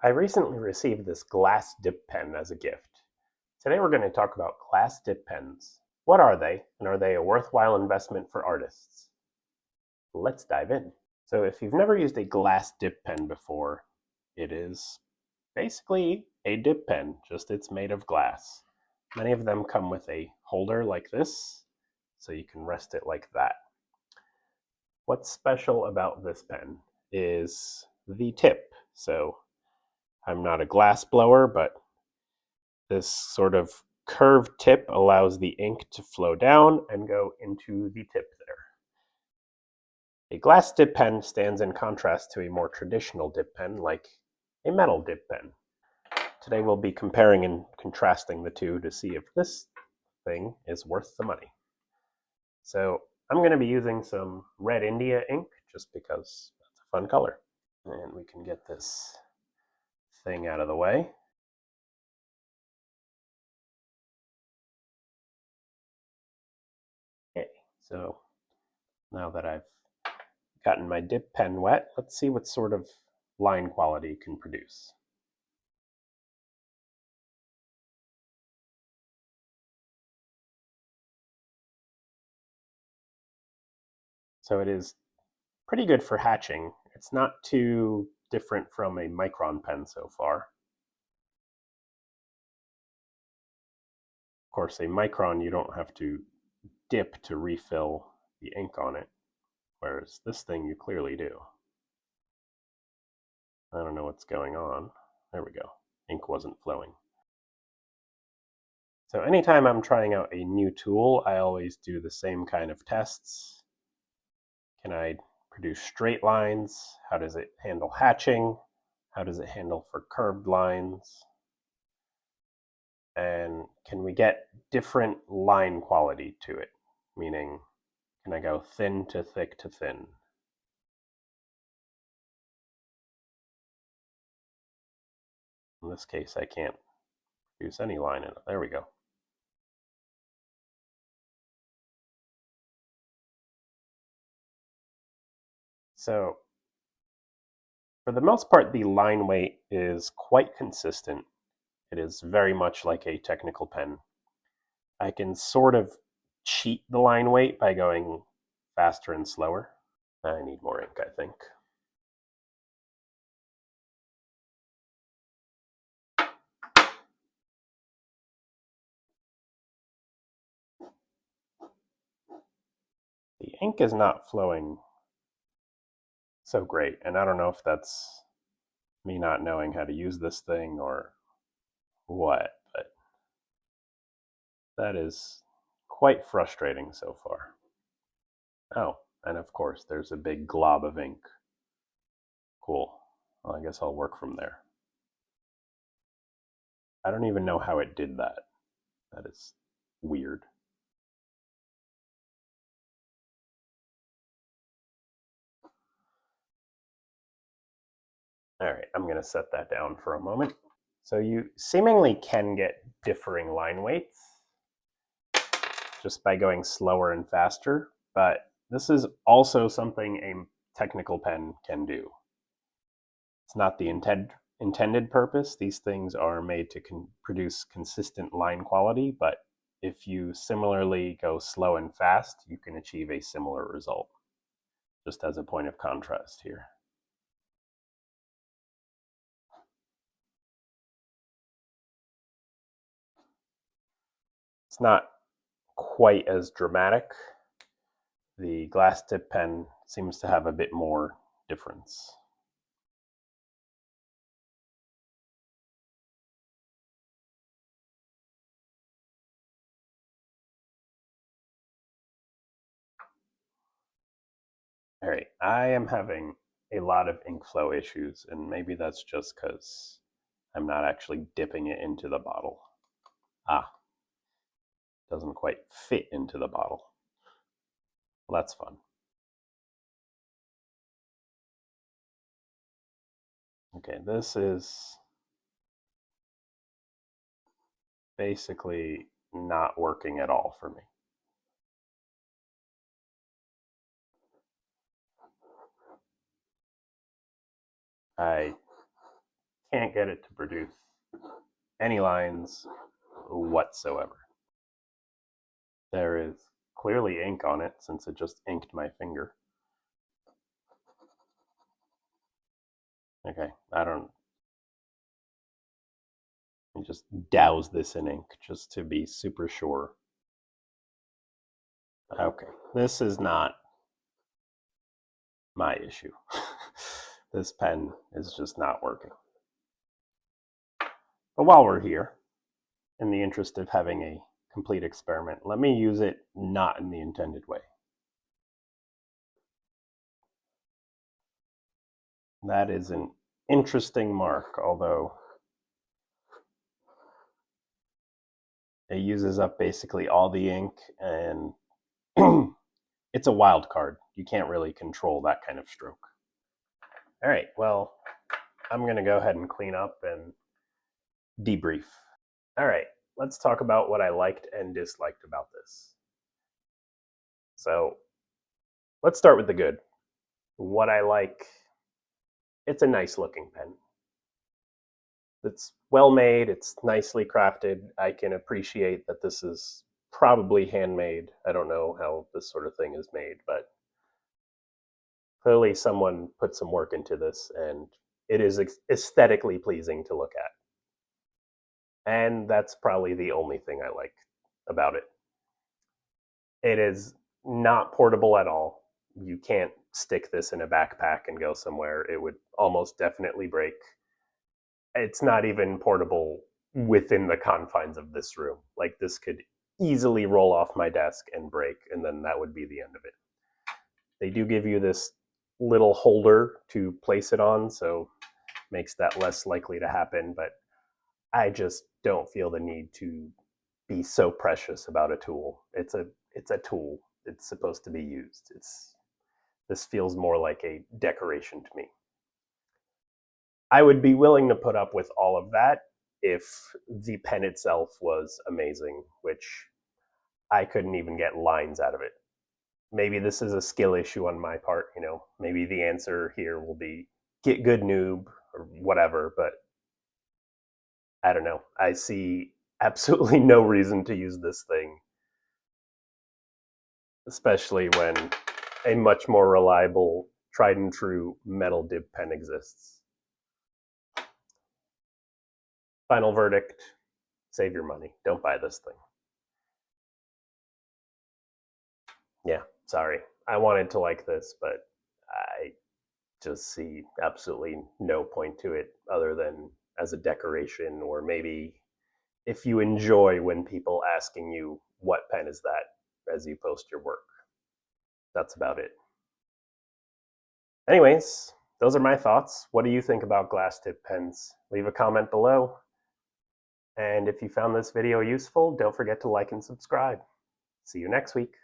I recently received this glass dip pen as a gift. Today we're going to talk about glass dip pens. What are they, and are they a worthwhile investment for artists? Let's dive in. So if you've never used a glass dip pen before, it is basically a dip pen, just it's made of glass. Many of them come with a holder like this, so you can rest it like that. What's special about this pen is the tip. So I'm not a glass blower, but this sort of curved tip allows the ink to flow down and go into the tip there. A glass dip pen stands in contrast to a more traditional dip pen like a metal dip pen. Today we'll be comparing and contrasting the two to see if this thing is worth the money. So I'm going to be using some Red India ink just because that's a fun color. And we can get this thing out of the way. Okay, so now that I've gotten my dip pen wet, let's see what sort of line quality it can produce. So it is pretty good for hatching. It's not too different from a Micron pen so far. Of course, a Micron you don't have to dip to refill the ink on it, whereas this thing you clearly do. I don't know what's going on. There we go. Ink wasn't flowing. So anytime I'm trying out a new tool, I always do the same kind of tests. Can I produce straight lines? How does it handle hatching? How does it handle for curved lines? And can we get different line quality to it? Meaning, can I go thin to thick to thin? In this case, I can't produce any line in it. There we go. So, for the most part, the line weight is quite consistent. It is very much like a technical pen. I can sort of cheat the line weight by going faster and slower. I need more ink, I think. The ink is not flowing so great, and I don't know if that's me not knowing how to use this thing or what, but that is quite frustrating so far. Oh, and of course, there's a big glob of ink. Cool. Well, I guess I'll work from there. I don't even know how it did that. That is weird. All right, I'm going to set that down for a moment. So you seemingly can get differing line weights just by going slower and faster, but this is also something a technical pen can do. It's not the intended purpose. These things are made to produce consistent line quality, but if you similarly go slow and fast, you can achieve a similar result, just as a point of contrast here. It's not quite as dramatic. The glass tip pen seems to have a bit more difference. All right, I am having a lot of ink flow issues, and maybe that's just because I'm not actually dipping it into the bottle. Ah, doesn't quite fit into the bottle. Well, that's fun. Okay, this is basically not working at all for me. I can't get it to produce any lines whatsoever. There is clearly ink on it since it just inked my finger. Okay, I just douse this in ink just to be super sure. Okay, this is not my issue. This pen is just not working. But while we're here, in the interest of having a complete experiment, let me use it not in the intended way. That is an interesting mark, although it uses up basically all the ink, and it's a wild card. You can't really control that kind of stroke. All right, well, I'm going to go ahead and clean up and debrief. All right, let's talk about what I liked and disliked about this. So let's start with the good. What I like, it's a nice looking pen. It's well made, it's nicely crafted. I can appreciate that this is probably handmade. I don't know how this sort of thing is made, but clearly someone put some work into this, and it is aesthetically pleasing to look at. And that's probably the only thing I like about it. It is not portable at all. You can't stick this in a backpack and go somewhere. It would almost definitely break. It's not even portable within the confines of this room. Like, this could easily roll off my desk and break, and then that would be the end of it. They do give you this little holder to place it on, so makes that less likely to happen, but I just don't feel the need to be so precious about a tool. It's a tool. It's supposed to be used. This feels more like a decoration to me. I would be willing to put up with all of that if the pen itself was amazing, which I couldn't even get lines out of it. Maybe this is a skill issue on my part, maybe the answer here will be get good, noob, or whatever, but I don't know. I see absolutely no reason to use this thing, especially when a much more reliable, tried and true metal dib pen exists. Final verdict, save your money. Don't buy this thing. Yeah, sorry. I wanted to like this, but I just see absolutely no point to it other than as a decoration, or maybe if you enjoy when people asking you what pen is that as you post your work. That's about it. Anyways, those are my thoughts. What do you think about glass tip pens? Leave a comment below. And if you found this video useful, don't forget to like and subscribe. See you next week.